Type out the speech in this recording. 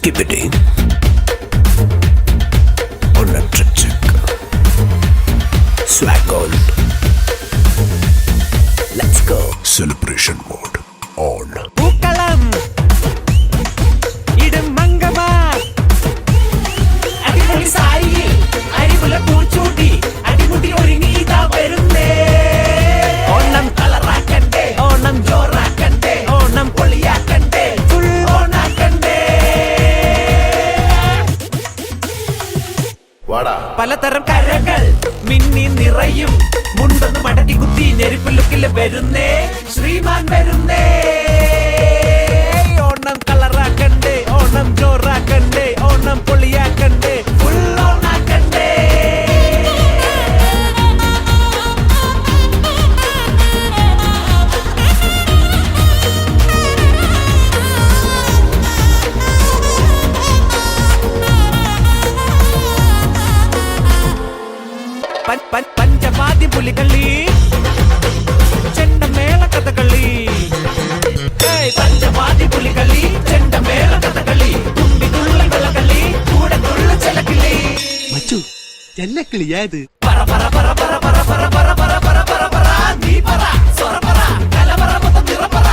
skippity on a trick check. Swag gold. Let's go. Celebration mode on. പൂക്കളം ഇടും മംഗമാ അടിപൊളി സാരി അടിപൊളി പൂച്ചൂട്ടി അടിമുടി ഒരുങ്ങി ഇതാ വരുന്നേ ഓണം കളറാക്കണ്ടേ ഓണം ജോറാക്കണ്ടേ ഓണം പൊളിയാക്കണ്ടേ ഫുൾ ഓണാക്കണ്ടേ പലതരം കരകൾ മിന്നി നിറയും മുണ്ടൊന്ന് മടക്കി കുത്തി നെരുപ്പ് ലുക്കില് വരുന്നേ ശ്രീമാൻ വരുന്നേ ഓണം കളറാക്കണ്ടേ ഓണം ജോറാക്കണ്ടേ ഓണം പൊളിയാക്കണ്ടേ ഫുൾ ഓണാക്കണ്ടേ പഞ്ചവാദി പുലികളി ചെണ്ടമേള കഥകളി പഞ്ചവാദി പുലികളി ചെണ്ടമേള കഥകളി തുമ്പി തുള്ളൽ വെള്ളകളി കൂടെ തുള്ള ചെലക്കിളി മച്ചു ചെല്ലക്കിളിയാ ഇത് പറ പറ പറ പറ പറ പറ പറ പറ പറ പറ പറ നീ പറ സ്വറ പറ കലവറ മൊത്തം നിറ പറ